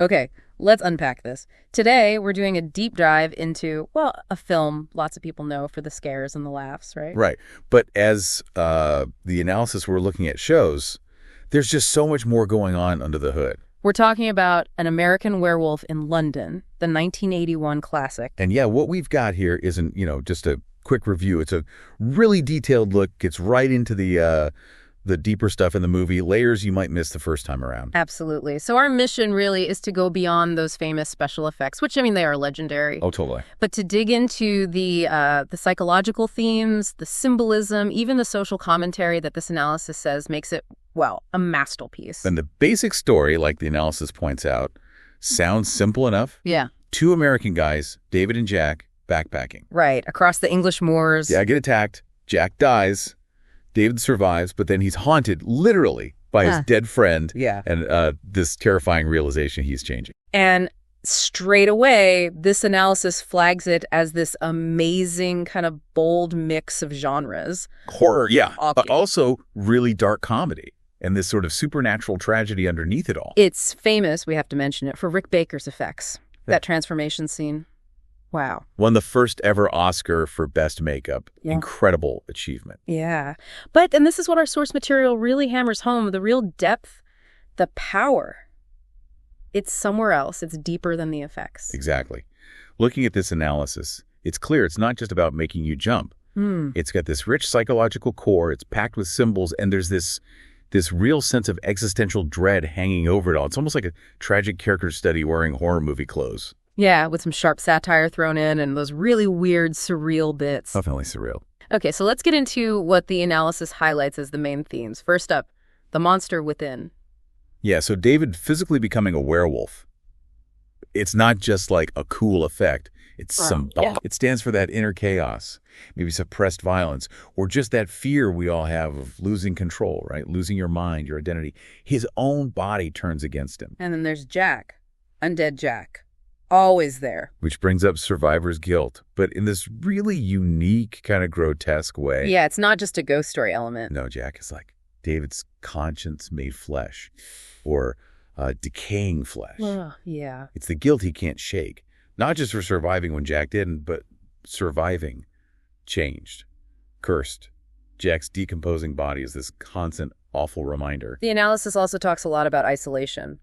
Okay, let's unpack this. Today, we're doing a deep dive into, well, a film lots of people know for the scares and the laughs, right? Right. But as the analysis we're looking at shows, there's just so much more going on under the hood. We're talking about An American Werewolf in London, the 1981 classic. And yeah, what we've got here isn't, just a quick review. It's a really detailed look, gets right into the deeper stuff in the movie, layers you might miss the first time around. Absolutely. So our mission really is to go beyond those famous special effects, which, I mean, they are legendary. Oh, totally. But to dig into the psychological themes, the symbolism, even the social commentary that this analysis says makes it, well, a masterpiece. And the basic story, like the analysis points out, sounds simple enough. Yeah. Two American guys, David and Jack, backpacking. Right. Across the English moors. Yeah, get attacked. Jack dies. David survives, but then he's haunted, literally, by his dead friend. Yeah. And this terrifying realization he's changing. And straight away, this analysis flags it as this amazing kind of bold mix of genres. Horror, yeah. Okay. Also, really dark comedy. And this sort of supernatural tragedy underneath it all. It's famous, we have to mention it, for Rick Baker's effects. That transformation scene. Wow. Won the first ever Oscar for Best Makeup. Yeah. Incredible achievement. Yeah. But, and this is what our source material really hammers home, the real depth, the power. It's somewhere else. It's deeper than the effects. Exactly. Looking at this analysis, it's clear it's not just about making you jump. It's got this rich psychological core, it's packed with symbols, and there's this real sense of existential dread hanging over it all. It's almost like a tragic character study wearing horror movie clothes. Yeah, with some sharp satire thrown in and those really weird, surreal bits. Definitely surreal. Okay, so let's get into what the analysis highlights as the main themes. First up, the monster within. Yeah, so David physically becoming a werewolf, it's not just like a cool effect. It's symbolic. Yeah. It stands for that inner chaos, maybe suppressed violence, or just that fear we all have of losing control, right? Losing your mind, your identity. His own body turns against him. And then there's Jack, undead Jack. Always there. Which brings up survivor's guilt, but in this really unique kind of grotesque way. Yeah, it's not just a ghost story element. No, Jack is like David's conscience made flesh, or decaying flesh. Yeah. It's the guilt he can't shake, not just for surviving when Jack didn't, but surviving, changed, cursed. Jack's decomposing body is this constant, awful reminder. The analysis also talks a lot about isolation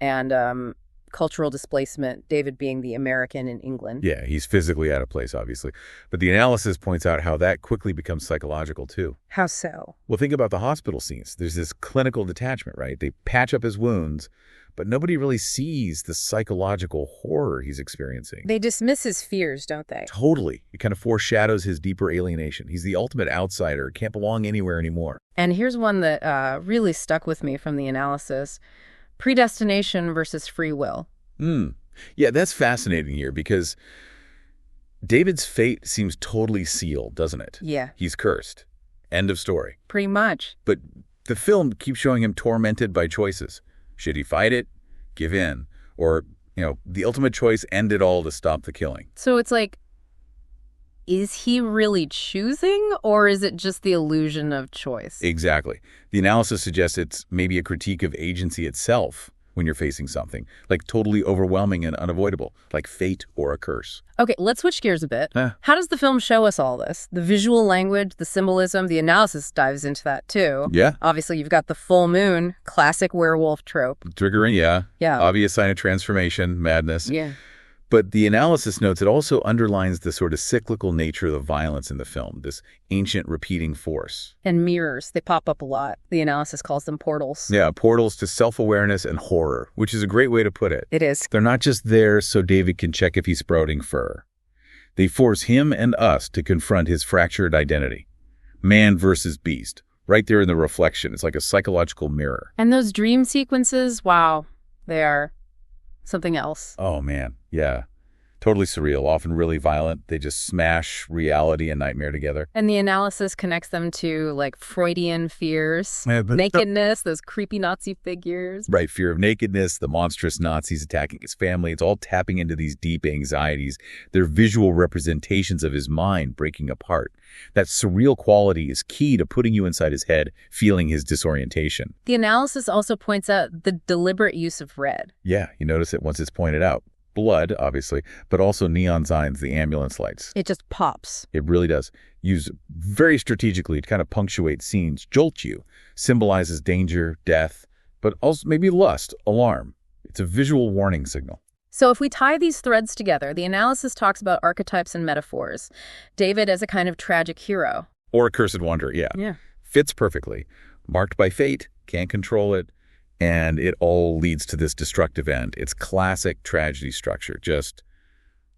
and cultural displacement, David being the American in England. Yeah, he's physically out of place, obviously. But the analysis points out how that quickly becomes psychological, too. How so? Well, think about the hospital scenes. There's this clinical detachment, right? They patch up his wounds, but nobody really sees the psychological horror he's experiencing. They dismiss his fears, don't they? Totally. It kind of foreshadows his deeper alienation. He's the ultimate outsider, can't belong anywhere anymore. And here's one that really stuck with me from the analysis. Predestination versus free will. Yeah, that's fascinating here because David's fate seems totally sealed, doesn't it? Yeah. He's cursed. End of story. Pretty much. But the film keeps showing him tormented by choices. Should he fight it, give in, or, the ultimate choice, end it all to stop the killing? So it's like, is he really choosing, or is it just the illusion of choice? Exactly. The analysis suggests it's maybe a critique of agency itself when you're facing something, like totally overwhelming and unavoidable, like fate or a curse. Okay, let's switch gears a bit. How does the film show us all this? The visual language, the symbolism, the analysis dives into that too. Yeah. Obviously, you've got the full moon, classic werewolf trope. Triggering, yeah. Yeah. Obvious sign of transformation, madness. Yeah. But the analysis notes it also underlines the sort of cyclical nature of the violence in the film, this ancient repeating force. And mirrors, they pop up a lot. The analysis calls them portals. Yeah, portals to self-awareness and horror, which is a great way to put it. It is. They're not just there so David can check if he's sprouting fur. They force him and us to confront his fractured identity. Man versus beast, right there in the reflection. It's like a psychological mirror. And those dream sequences, wow, they are something else. Oh, man. Yeah. Totally surreal, often really violent. They just smash reality and nightmare together. And the analysis connects them to, like, Freudian fears, Yeah, but nakedness, those creepy Nazi figures. Right, fear of nakedness, the monstrous Nazis attacking his family. It's all tapping into these deep anxieties. They're visual representations of his mind breaking apart. That surreal quality is key to putting you inside his head, feeling his disorientation. The analysis also points out the deliberate use of red. Yeah, you notice it once it's pointed out. Blood, obviously, but also neon signs, the ambulance lights. It just pops. It really does. Used very strategically to kind of punctuate scenes, jolt you, symbolizes danger, death, but also maybe lust, alarm. It's a visual warning signal. So if we tie these threads together, the analysis talks about archetypes and metaphors. David as a kind of tragic hero. Or a cursed wanderer, yeah. Yeah. Fits perfectly. Marked by fate, can't control it, and it all leads to this destructive end. It's classic tragedy structure, just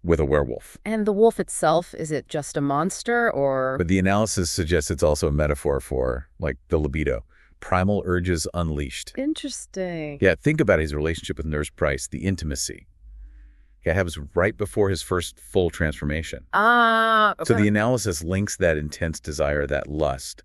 with a werewolf. And the wolf itself, is it just a monster or... But the analysis suggests it's also a metaphor for, like, the libido. Primal urges unleashed. Interesting. Yeah, think about his relationship with Nurse Price, the intimacy. That happens right before his first full transformation. Okay. So the analysis links that intense desire, that lust,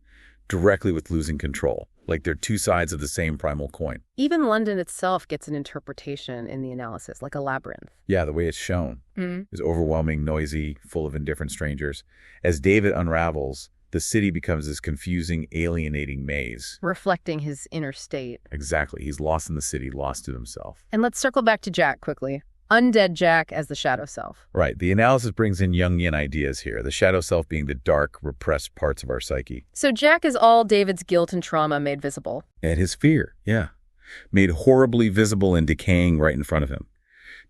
directly with losing control. Like they're two sides of the same primal coin. Even London itself gets an interpretation in the analysis, like a labyrinth. Yeah, the way it's shown is overwhelming, noisy, full of indifferent strangers. As David unravels, the city becomes this confusing, alienating maze. Reflecting his inner state. Exactly. He's lost in the city, lost to himself. And let's circle back to Jack quickly. Undead Jack as the shadow self. Right. The analysis brings in Jungian ideas here, the shadow self being the dark, repressed parts of our psyche. So Jack is all David's guilt and trauma made visible. And his fear, yeah. Made horribly visible and decaying right in front of him.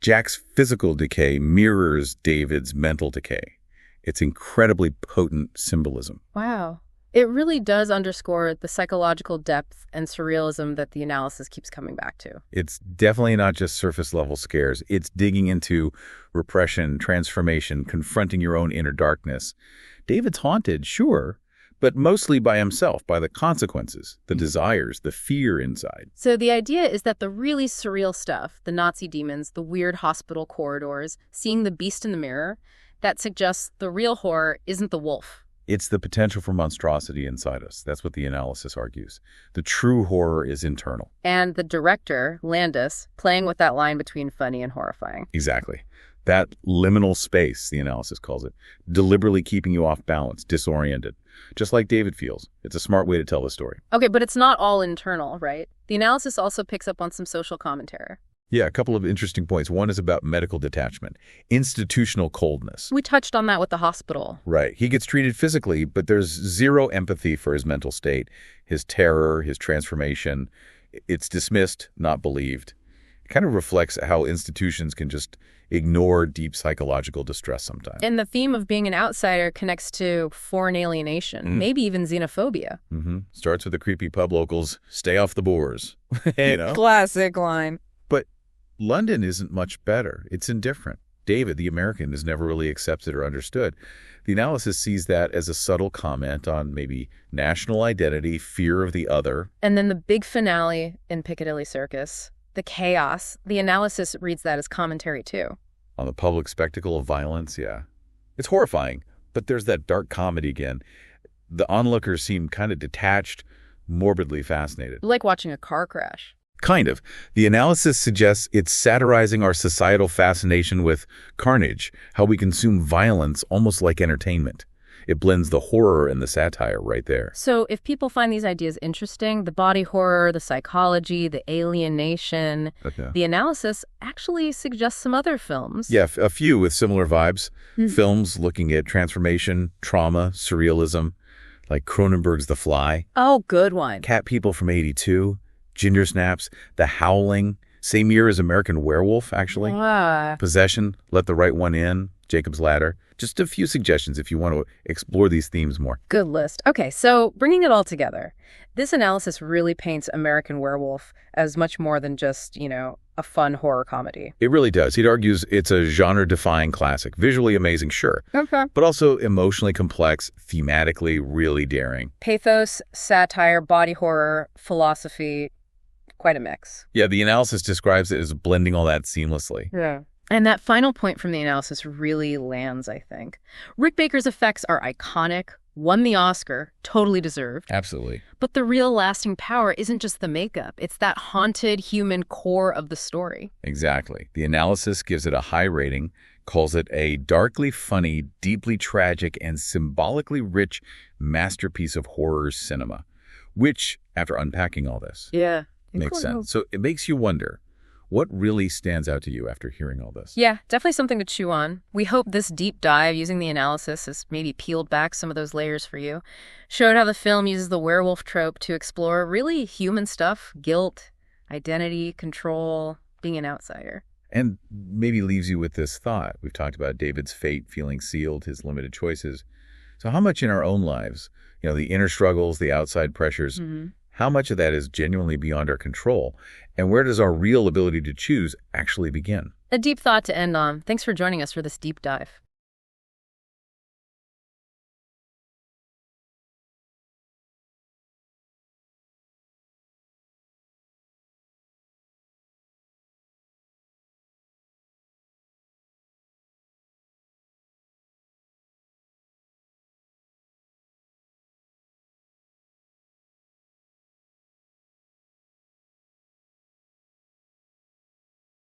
Jack's physical decay mirrors David's mental decay. It's incredibly potent symbolism. Wow. It really does underscore the psychological depth and surrealism that the analysis keeps coming back to. It's definitely not just surface-level scares. It's digging into repression, transformation, confronting your own inner darkness. David's haunted, sure, but mostly by himself, by the consequences, the desires, the fear inside. So the idea is that the really surreal stuff, the Nazi demons, the weird hospital corridors, seeing the beast in the mirror, that suggests the real horror isn't the wolf. It's the potential for monstrosity inside us. That's what the analysis argues. The true horror is internal. And the director, Landis, playing with that line between funny and horrifying. Exactly. That liminal space, the analysis calls it, deliberately keeping you off balance, disoriented. Just like David feels. It's a smart way to tell the story. Okay, but it's not all internal, right? The analysis also picks up on some social commentary. Yeah, a couple of interesting points. One is about medical detachment, institutional coldness. We touched on that with the hospital. Right. He gets treated physically, but there's zero empathy for his mental state, his terror, his transformation. It's dismissed, not believed. It kind of reflects how institutions can just ignore deep psychological distress sometimes. And the theme of being an outsider connects to foreign alienation, maybe even xenophobia. Starts with the creepy pub locals, stay off the boors. You know? Classic line. But London isn't much better. It's indifferent. David, the American, is never really accepted or understood. The analysis sees that as a subtle comment on maybe national identity, fear of the other. And then the big finale in Piccadilly Circus, the chaos, the analysis reads that as commentary too. On the public spectacle of violence, yeah. It's horrifying, but there's that dark comedy again. The onlookers seem kind of detached, morbidly fascinated. Like watching a car crash. Kind of. The analysis suggests it's satirizing our societal fascination with carnage, how we consume violence almost like entertainment. It blends the horror and the satire right there. So if people find these ideas interesting, the body horror, the psychology, the alienation, the analysis actually suggests some other films. Yeah, a few with similar vibes. Films looking at transformation, trauma, surrealism, like Cronenberg's The Fly. Oh, good one. Cat People from '82. Ginger Snaps, The Howling, same year as American Werewolf, actually. Possession, Let the Right One In, Jacob's Ladder. Just a few suggestions if you want to explore these themes more. Good list. Okay, so bringing it all together, this analysis really paints American Werewolf as much more than just, a fun horror comedy. It really does. He argues it's a genre-defying classic. Visually amazing, sure. Okay. But also emotionally complex, thematically really daring. Pathos, satire, body horror, philosophy, quite a mix. Yeah, the analysis describes it as blending all that seamlessly. Yeah. And that final point from the analysis really lands, I think. Rick Baker's effects are iconic, won the Oscar, totally deserved. Absolutely. But the real lasting power isn't just the makeup. It's that haunted human core of the story. Exactly. The analysis gives it a high rating, calls it a darkly funny, deeply tragic, and symbolically rich masterpiece of horror cinema, which, after unpacking all this, makes sense. So it makes you wonder, what really stands out to you after hearing all this? Yeah, definitely something to chew on. We hope this deep dive using the analysis has maybe peeled back some of those layers for you, showed how the film uses the werewolf trope to explore really human stuff, guilt, identity, control, being an outsider. And maybe leaves you with this thought. We've talked about David's fate feeling sealed, his limited choices. So how much in our own lives, the inner struggles, the outside pressures, how much of that is genuinely beyond our control? And where does our real ability to choose actually begin? A deep thought to end on. Thanks for joining us for this deep dive.